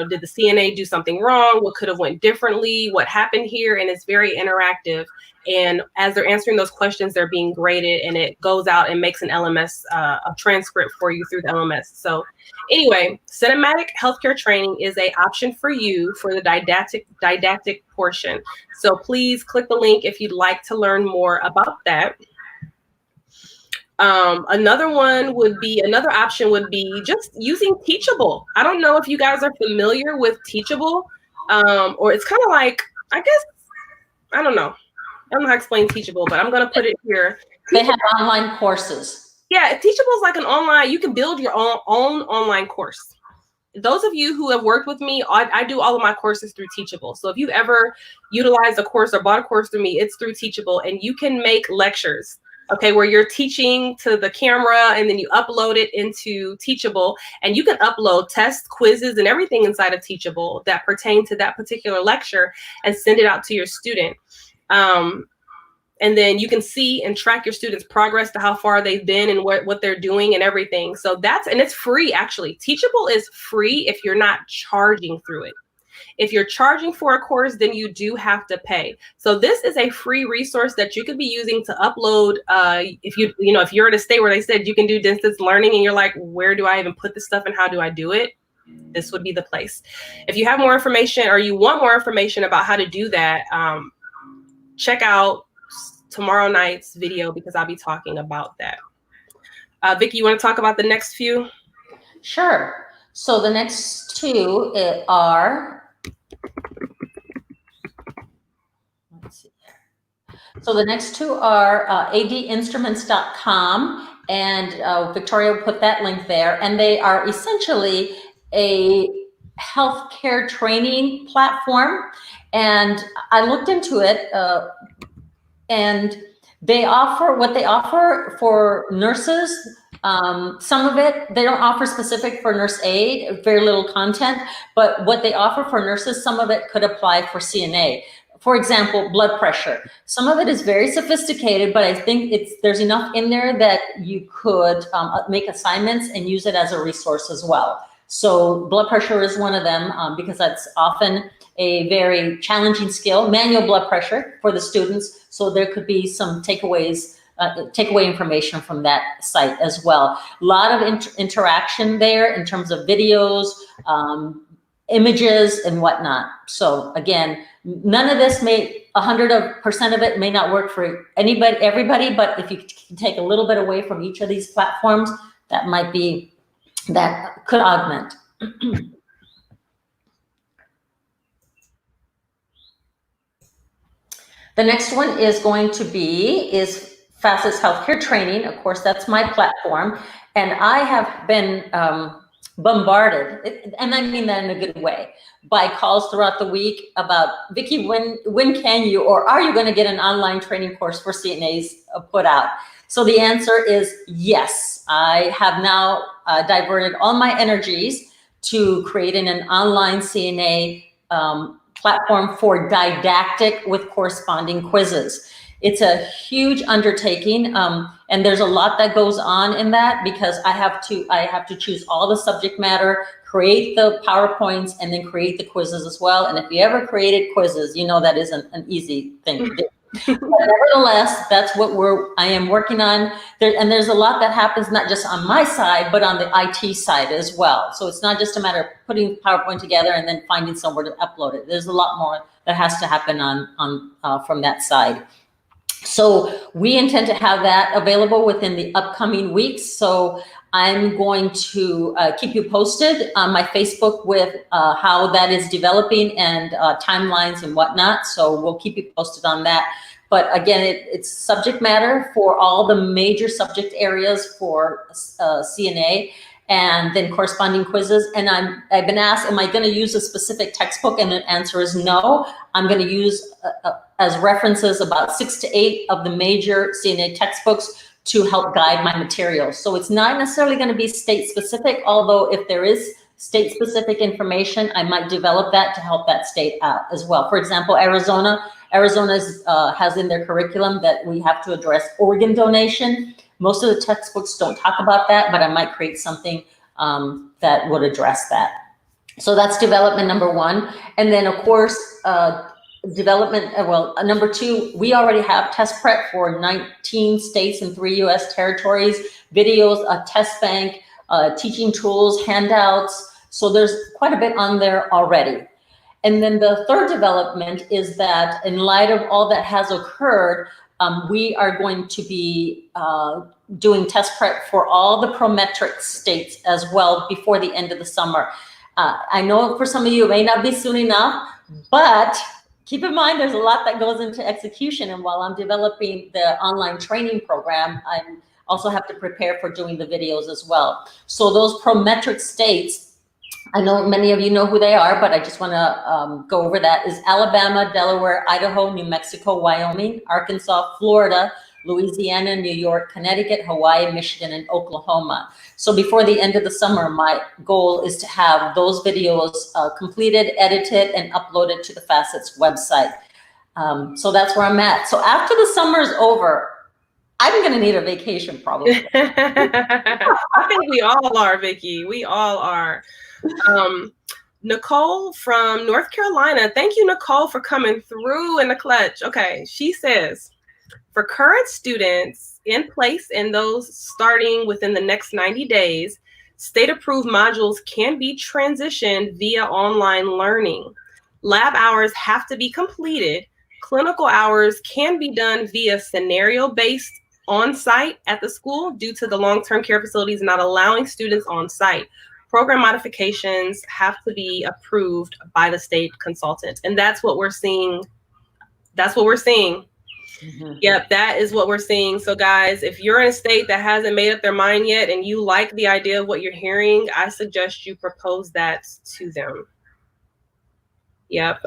did the CNA do something wrong? What could have went differently? What happened here? And it's very interactive. And as they're answering those questions, they're being graded, and it goes out and makes an LMS, a transcript for you through the LMS. So anyway, Cinematic Healthcare Training is an option for you for the didactic portion. So please click the link if you'd like to learn more about that. Another option would be just using Teachable. I don't know if you guys are familiar with Teachable, or it's kind of like, I don't know how to explain Teachable, but I'm going to put it here. They have online courses. Yeah, Teachable is like an online, you can build your own online course. Those of you who have worked with me, I do all of my courses through Teachable. So if you've ever utilized a course or bought a course through me, it's through Teachable, and you can make lectures, okay, where you're teaching to the camera and then you upload it into Teachable, and you can upload tests, quizzes, and everything inside of Teachable that pertain to that particular lecture and send it out to your student. And then you can see and track your students' progress to how far they've been and what they're doing and everything. So and it's free, actually. Teachable is free if you're not charging through it. If you're charging for a course, then you do have to pay. So this is a free resource that you could be using to upload. If you're in a state where they said you can do distance learning and you're like, where do I even put this stuff and how do I do it? This would be the place. If you have more information or you want more information about how to do that, check out tomorrow night's video because I'll be talking about that. Vicki, you want to talk about the next few? Sure. So the next two are, let's see. So the next two are adinstruments.com, and Victoria put that link there, and they are essentially a healthcare training platform. And I looked into it, and they offer what they offer for nurses. Some of it, they don't offer specific for nurse aid, very little content, but what they offer for nurses, some of it could apply for CNA. For example, blood pressure. Some of it is very sophisticated, but I think there's enough in there that you could make assignments and use it as a resource as well. So blood pressure is one of them, because that's often a very challenging skill, manual blood pressure for the students. So there could be some takeaway information from that site as well. A lot of interaction there in terms of videos, images and whatnot. So again, none of this 100% of it may not work for everybody, but if you can take a little bit away from each of these platforms, that could augment. The next one is going to be Facets Healthcare Training. Of course, that's my platform. And I have been bombarded, and I mean that in a good way, by calls throughout the week about, Vicki, when can you, or are you going to get an online training course for CNAs put out? So the answer is yes. I have now diverted all my energies to creating an online CNA platform for didactic with corresponding quizzes. It's a huge undertaking, and there's a lot that goes on in that, because I have to choose all the subject matter, create the PowerPoints, and then create the quizzes as well. And if you ever created quizzes, you know that isn't an easy thing to do. But nevertheless, that's what I am working on. And there's a lot that happens not just on my side, but on the IT side as well. So it's not just a matter of putting PowerPoint together and then finding somewhere to upload it. There's a lot more that has to happen from that side. So we intend to have that available within the upcoming weeks. So I'm going to keep you posted on my Facebook with how that is developing and timelines and whatnot. So we'll keep you posted on that. But again, it's subject matter for all the major subject areas for CNA, and then corresponding quizzes. And I've been asked, am I going to use a specific textbook? And the answer is no. I'm going to use as references about 6 to 8 of the major CNA textbooks to help guide my materials. So it's not necessarily going to be state specific, although if there is state specific information, I might develop that to help that state out as well. For example, Arizona has in their curriculum that we have to address organ donation. Most of the textbooks don't talk about that, but I might create something that would address that. So that's development number one. And then of course, number two, we already have test prep for 19 states and 3 US territories, videos, a test bank, teaching tools, handouts. So there's quite a bit on there already. And then the third development is that in light of all that has occurred, we are going to be doing test prep for all the Prometric states as well before the end of the summer. I know for some of you it may not be soon enough, but keep in mind there's a lot that goes into execution. And while I'm developing the online training program, I also have to prepare for doing the videos as well. So those Prometric states, I know many of you know who they are, but I just want to go over that, is Alabama, Delaware, Idaho, New Mexico, Wyoming, Arkansas, Florida, Louisiana, New York, Connecticut, Hawaii, Michigan, and Oklahoma. So before the end of the summer, my goal is to have those videos completed, edited, and uploaded to the Facets website. So that's where I'm at. So after the summer is over, I'm going to need a vacation probably. I think we all are, Vicki. We all are. Nicole from North Carolina. Thank you, Nicole, for coming through in the clutch. Okay, she says, for current students in place and those starting within the next 90 days, state-approved modules can be transitioned via online learning. Lab hours have to be completed. Clinical hours can be done via scenario-based on-site at the school due to the long-term care facilities not allowing students on-site. Program modifications have to be approved by the state consultant. And that's what we're seeing. That's what we're seeing. Mm-hmm. Yep, that is what we're seeing. So guys, if you're in a state that hasn't made up their mind yet and you like the idea of what you're hearing, I suggest you propose that to them. Yep.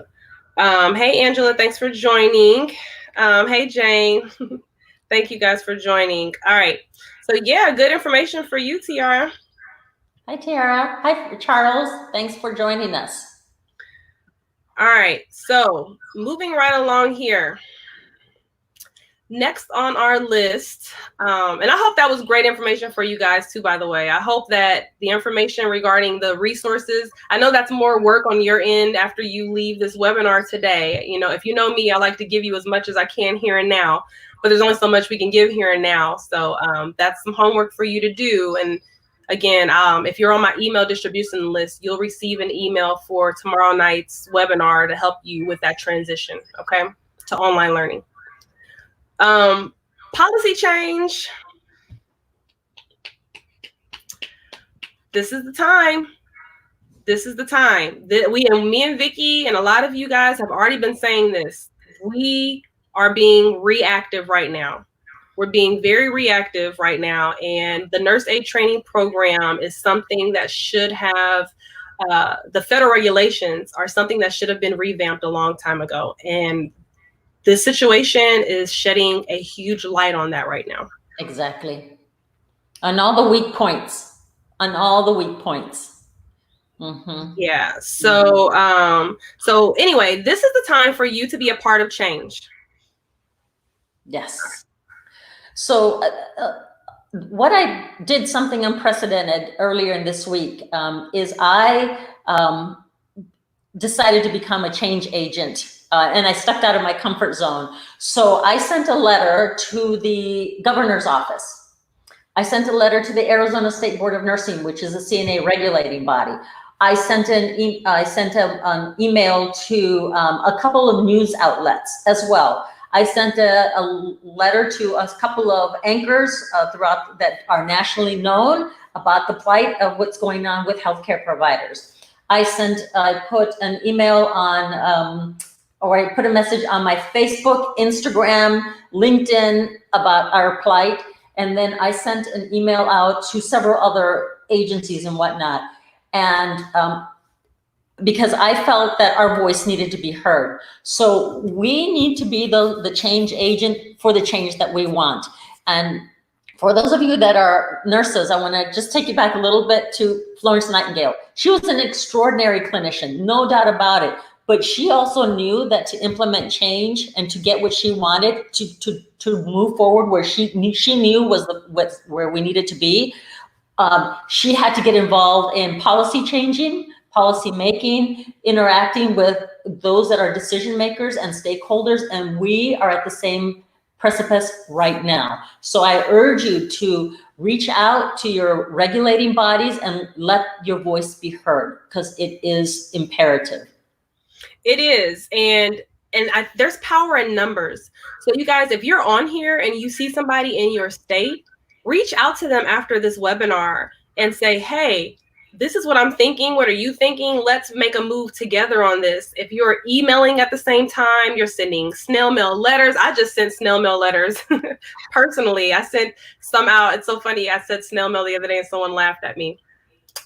Hey, Angela, thanks for joining. Hey, Jane. Thank you guys for joining. All right. So yeah, good information for you, Tiara. Hi, Tiara. Hi, Charles. Thanks for joining us. All right. So moving right along here. Next on our list, and I hope that was great information for you guys too, by the way. I hope that the information regarding the resources, I know that's more work on your end after you leave this webinar today. You know, if you know me, I like to give you as much as I can here and now, but there's only so much we can give here and now. So that's some homework for you to do. And again, if you're on my email distribution list, you'll receive an email for tomorrow night's webinar to help you with that transition, okay, to online learning. Policy change. This is the time. This is the time that me and Vicky and a lot of you guys have already been saying this. We are being reactive right now. We're being very reactive right now. And the nurse aid training program is something that should have, the federal regulations are something that should have been revamped a long time ago. And this situation is shedding a huge light on that right now. Exactly. On all the weak points. On all the weak points. Mm-hmm. Yeah. So, so anyway, this is the time for you to be a part of change. Yes. So what I did something unprecedented earlier in this week is I decided to become a change agent. And I stepped out of my comfort zone. So I sent a letter to the governor's office. I sent a letter to the Arizona State Board of Nursing, which is a CNA regulating body. I sent an email to a couple of news outlets as well. I sent a letter to a couple of anchors throughout that are nationally known about the plight of what's going on with healthcare providers. I put an email on, or I put a message on my Facebook, Instagram, LinkedIn about our plight. And then I sent an email out to several other agencies and whatnot. And because I felt that our voice needed to be heard. So we need to be the change agent for the change that we want. And for those of you that are nurses, I want to just take you back a little bit to Florence Nightingale. She was an extraordinary clinician, no doubt about it. But she also knew that to implement change and to get what she wanted, to move forward where she knew was where we needed to be, she had to get involved in policy changing, policy making, interacting with those that are decision makers and stakeholders, and we are at the same precipice right now. So I urge you to reach out to your regulating bodies and let your voice be heard, because it is imperative. It is, and there's power in numbers. So you guys, if you're on here and you see somebody in your state, reach out to them after this webinar and say, hey, this is what I'm thinking. What are you thinking? Let's make a move together on this. If you're emailing at the same time, you're sending snail mail letters. I just sent snail mail letters personally. I sent some out. It's so funny. I said snail mail the other day and someone laughed at me.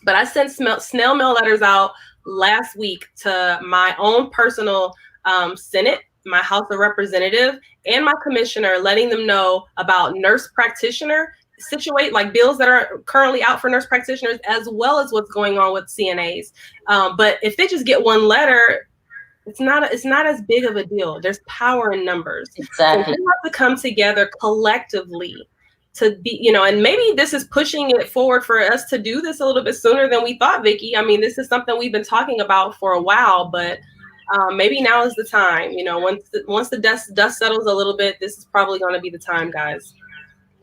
But I sent snail mail letters out last week to my own personal Senate, my House of Representative, and my commissioner, letting them know about nurse practitioner like bills that are currently out for nurse practitioners, as well as what's going on with CNAs. But if they just get one letter, it's not as big of a deal. There's power in numbers. Exactly. So we have to come together collectively to be, and maybe this is pushing it forward for us to do this a little bit sooner than we thought, Vicki. I mean, this is something we've been talking about for a while, but maybe now is the time. Once the dust settles a little bit, this is probably going to be the time, guys.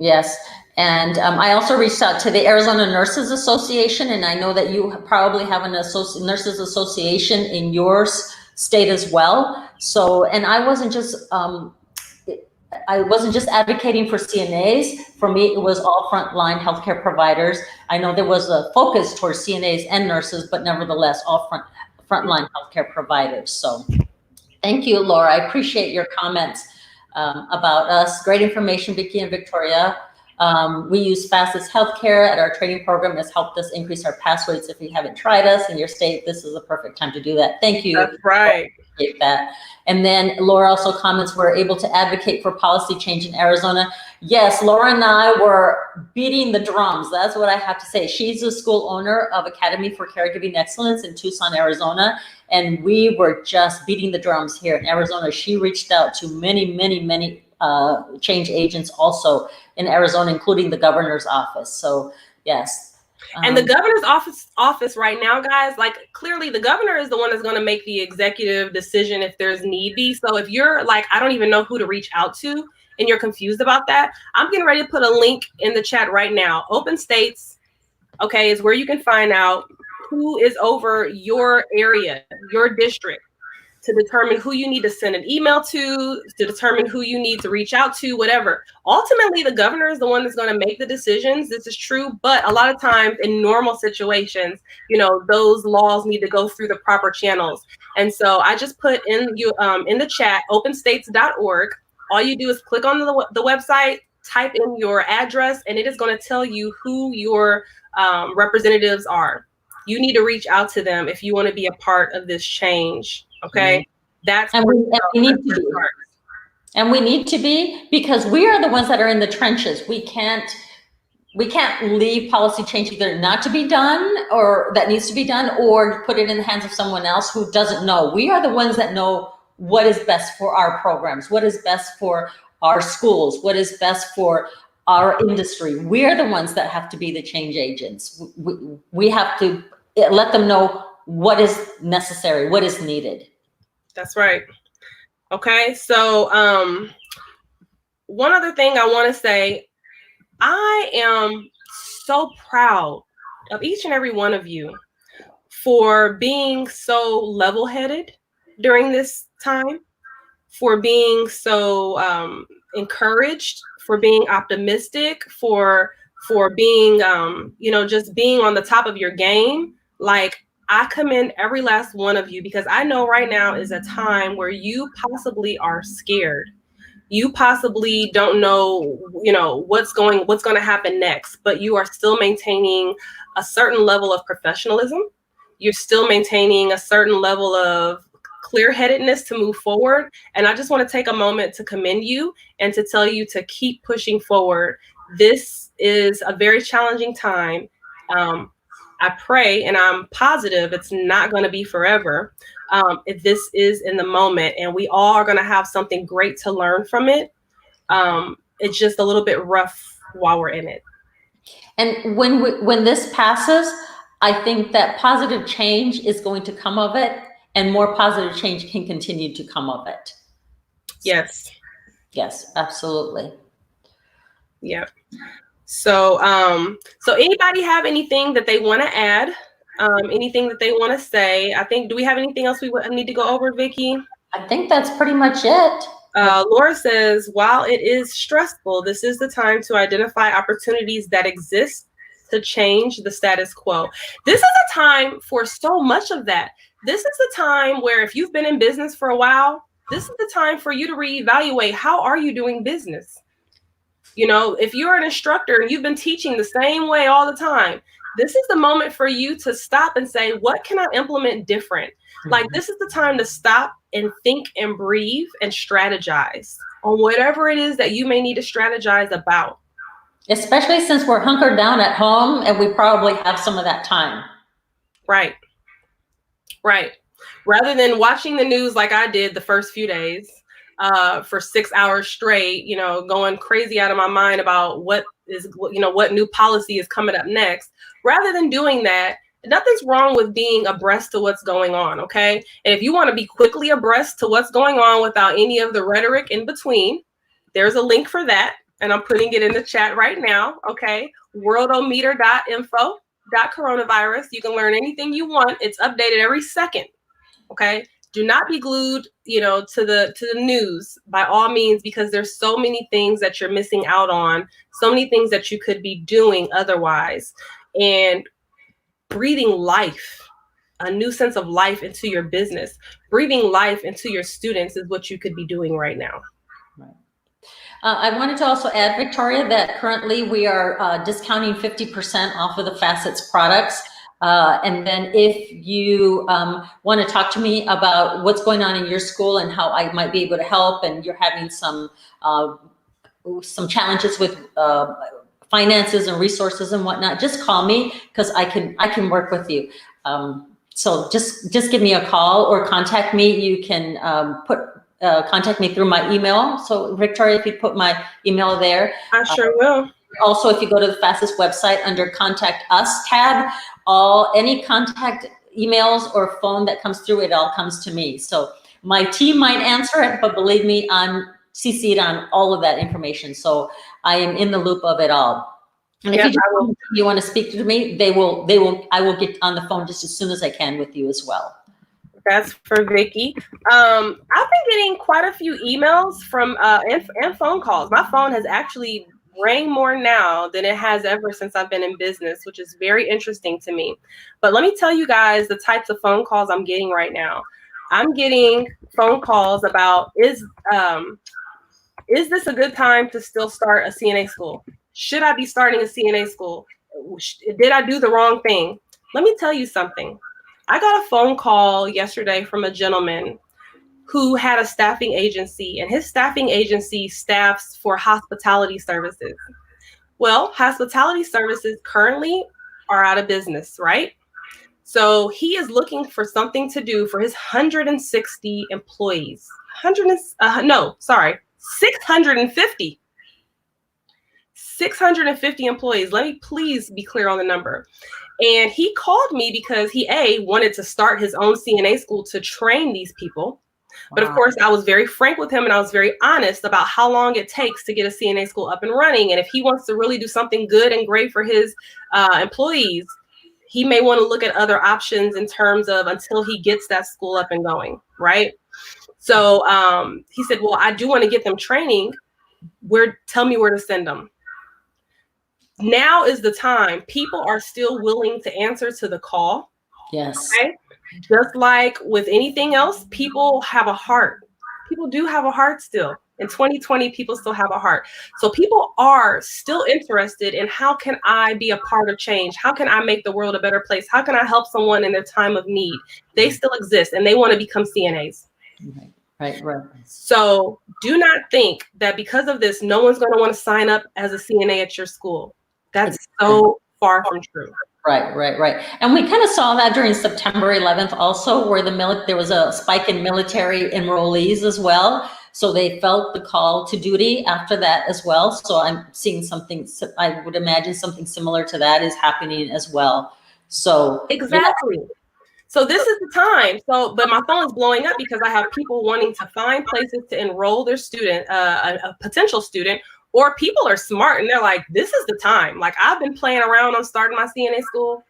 Yes, and I also reached out to the Arizona Nurses Association, and I know that you probably have an Nurses Association in your state as well. So, and I wasn't just advocating for CNAs. For me, it was all frontline healthcare providers. I know there was a focus towards CNAs and nurses, but nevertheless, all frontline healthcare providers. So thank you, Laura. I appreciate your comments about us. Great information, Vicki and Victoria. We use Fastest Healthcare at our training program. Has helped us increase our pass rates. If you haven't tried us in your state, this is a perfect time to do that. Thank you. That's right. That. And then Laura also comments, we're able to advocate for policy change in Arizona. Yes, Laura and I were beating the drums. That's what I have to say. She's a school owner of Academy for Caregiving Excellence in Tucson, Arizona. And we were just beating the drums here in Arizona. She reached out to many change agents also in Arizona, including the governor's office. So yes. And the governor's office right now, guys, like clearly the governor is the one that's going to make the executive decision if there's need be. So if you're like, I don't even know who to reach out to and you're confused about that, I'm getting ready to put a link in the chat right now. Open States, okay, is where you can find out who is over your area, your district, to determine who you need to send an email to determine who you need to reach out to, whatever. Ultimately, the governor is the one that's going to make the decisions. This is true. But a lot of times in normal situations, you know, those laws need to go through the proper channels. And so I just put in the chat, openstates.org. All you do is click on the website, type in your address, and it is going to tell you who your representatives are. You need to reach out to them if you want to be a part of this change. Okay, that's and we need to be. And we need to be, because we are the ones that are in the trenches. We can't leave policy change either not to be done or that needs to be done, or put it in the hands of someone else who doesn't know. We are the ones that know what is best for our programs, what is best for our schools, what is best for our industry. We are the ones that have to be the change agents. We have to let them know what is necessary, what is needed. That's right. Okay, so one other thing I want to say, I am so proud of each and every one of you for being so level-headed during this time, for being so encouraged, for being optimistic, for being just being on the top of your game. Like, I commend every last one of you, because I know right now is a time where you possibly are scared. You possibly don't know, what's going to happen next, but you are still maintaining a certain level of professionalism. You're still maintaining a certain level of clear-headedness to move forward. And I just want to take a moment to commend you and to tell you to keep pushing forward. This is a very challenging time. I pray and I'm positive it's not going to be forever. If this is in the moment, and we all are going to have something great to learn from it. It's just a little bit rough while we're in it. And when this passes, I think that positive change is going to come of it, and more positive change can continue to come of it. Yes. Yes, absolutely. Yeah. So anybody have anything that they want to add? Anything that they want to say? Do we have anything else we need to go over, Vicki? I think that's pretty much it. Laura says, while it is stressful, this is the time to identify opportunities that exist to change the status quo. This is a time for so much of that. This is the time where, if you've been in business for a while, this is the time for you to reevaluate, how are you doing business? If you're an instructor and you've been teaching the same way all the time, this is the moment for you to stop and say, what can I implement different? Mm-hmm. Like, this is the time to stop and think and breathe and strategize on whatever it is that you may need to strategize about. Especially since we're hunkered down at home and we probably have some of that time. Right. Rather than watching the news like I did the first few days, for 6 hours straight, going crazy out of my mind about what new policy is coming up next. Rather than doing that, nothing's wrong with being abreast to what's going on, okay? And if you want to be quickly abreast to what's going on without any of the rhetoric in between, there's a link for that, and I'm putting it in the chat right now, okay? worldometer.info.coronavirus. You can learn anything you want. It's updated every second, okay? Do not be glued, to the news by all means, because there's so many things that you're missing out on, so many things that you could be doing otherwise. And breathing life, a new sense of life into your business, breathing life into your students is what you could be doing right now. Right. I wanted to also add, Victoria, that currently we are discounting 50% off of the Facets products. And then if you want to talk to me about what's going on in your school and how I might be able to help, and you're having some challenges with finances and resources and whatnot, just call me, because I can work with you. So just give me a call or contact me. You can contact me through my email. So Victoria, if you put my email there. I sure will. Also, if you go to the Facets website under Contact Us tab, any contact emails or phone that comes through, it all comes to me. So my team might answer it, but believe me, I'm CC'd on all of that information. So I am in the loop of it all. And if you want to speak to me, I will get on the phone just as soon as I can with you as well. That's for Vicky. I've been getting quite a few emails from and phone calls. My phone has actually rang more now than it has ever since I've been in business, which is very interesting to me. But let me tell you guys the types of phone calls I'm getting right now. I'm getting phone calls about, is this a good time to still start a CNA school? Should I be starting a CNA school? Did I do the wrong thing? Let me tell you something. I got a phone call yesterday from a gentleman who had a staffing agency, and his staffing agency staffs for hospitality services. Well, hospitality services currently are out of business, right? So he is looking for something to do for his 160 employees. 650. 650 employees. Let me please be clear on the number. And he called me because he, wanted to start his own CNA school to train these people. Wow. But of course, I was very frank with him, and I was very honest about how long it takes to get a CNA school up and running. And if he wants to really do something good and great for his employees, he may want to look at other options in terms of until he gets that school up and going, right? So he said, well, I do want to get them training. Tell me where to send them. Now is the time. People are still willing to answer to the call. Yes. Okay? Just like with anything else, people have a heart. People do have a heart still. In 2020, people still have a heart. So people are still interested in, how can I be a part of change? How can I make the world a better place? How can I help someone in their time of need? They still exist, and they want to become CNAs. Right. So do not think that because of this, no one's going to want to sign up as a CNA at your school. That's so far from true. Right. And we kind of saw that during September 11th also, where there was a spike in military enrollees as well. So they felt the call to duty after that as well. So I'm seeing something, I would imagine something similar to that is happening as well. So exactly. Yeah. So this is the time. But my phone is blowing up because I have people wanting to find places to enroll their student, a potential student, or people are smart and they're like, this is the time. Like, I've been playing around on starting my CNA school,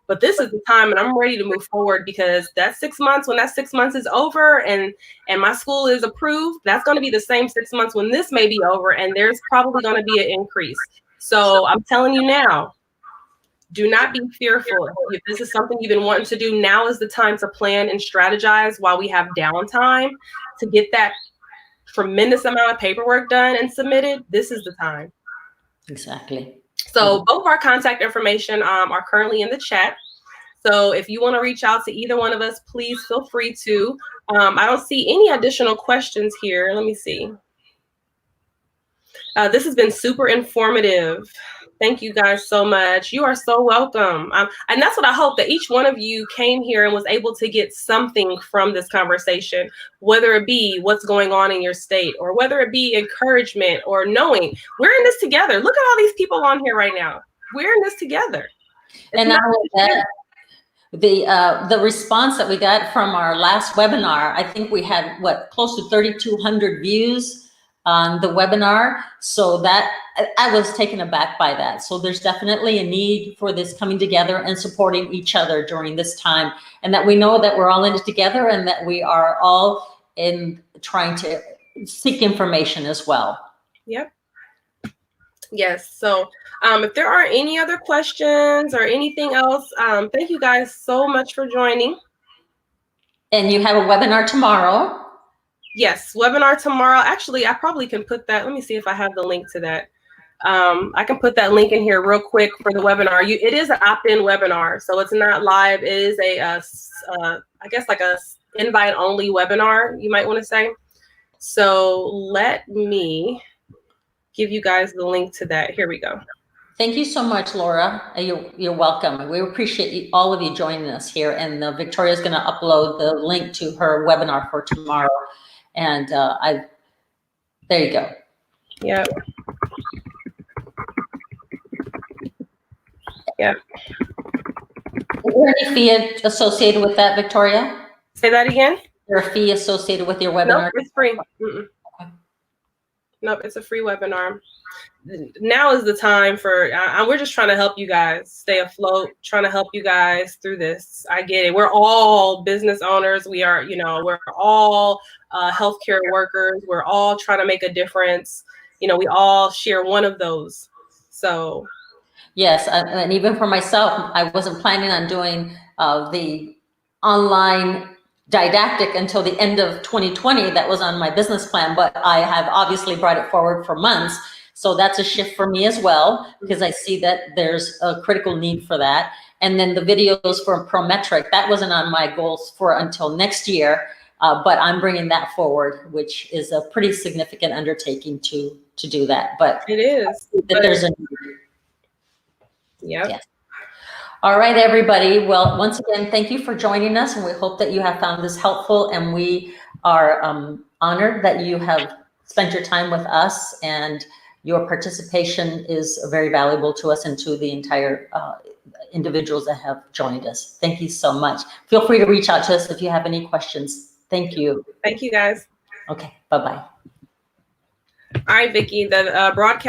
but this is the time, and I'm ready to move forward, because that 6 months, when that 6 months is over and my school is approved, that's going to be the same 6 months when this may be over, and there's probably going to be an increase. So I'm telling you now, do not be fearful. If this is something you've been wanting to do, now is the time to plan and strategize while we have downtime to get that tremendous amount of paperwork done and submitted. This is the time. Exactly. So both of our contact information are currently in the chat. So if you want to reach out to either one of us, please feel free to. I don't see any additional questions here. Let me see. This has been super informative. Thank you guys so much. You are so welcome. And that's what I hope, that each one of you came here and was able to get something from this conversation, whether it be what's going on in your state, or whether it be encouragement, or knowing we're in this together. Look at all these people on here right now. We're in this together. And not only that, the response that we got from our last webinar, I think we had close to 3,200 views. on the webinar. So that I was taken aback by that. So there's definitely a need for this coming together and supporting each other during this time, and that we know that we're all in it together and that we are all in trying to seek information as well. Yep. Yes. So if there are any other questions or anything else, thank you guys so much for joining. And you have a webinar tomorrow. Yes, webinar tomorrow. Actually, I probably can put that. Let me see if I have the link to that. I can put that link in here real quick for the webinar. It is an opt-in webinar, so it's not live. It is I guess like a invite-only webinar, you might want to say. So let me give you guys the link to that. Here we go. Thank you so much, Laura. You're welcome. We appreciate all of you joining us here. And Victoria is going to upload the link to her webinar for tomorrow. And there you go. Yep. Yep. Is there any fee associated with that, Victoria? Say that again. Is there a fee associated with your webinar? Nope, it's free. Nope, it's a free webinar. Now is the time for, we're just trying to help you guys stay afloat, trying to help you guys through this. I get it. We're all business owners. We are, we're all healthcare workers. We're all trying to make a difference. We all share one of those. So. Yes, and even for myself, I wasn't planning on doing the online didactic until the end of 2020. That was on my business plan, but I have obviously brought it forward for months. So that's a shift for me as well, because I see that there's a critical need for that. And then the videos for Prometric, that wasn't on my goals for until next year, but I'm bringing that forward, which is a pretty significant undertaking to do that. But it is. That there's a need. Yep. Yes. All right, everybody. Well, once again, thank you for joining us, and we hope that you have found this helpful, and we are honored that you have spent your time with us, and your participation is very valuable to us and to the entire individuals that have joined us. Thank you so much. Feel free to reach out to us if you have any questions. Thank you. Thank you, guys. Okay, bye-bye. All right, Vicki, the broadcast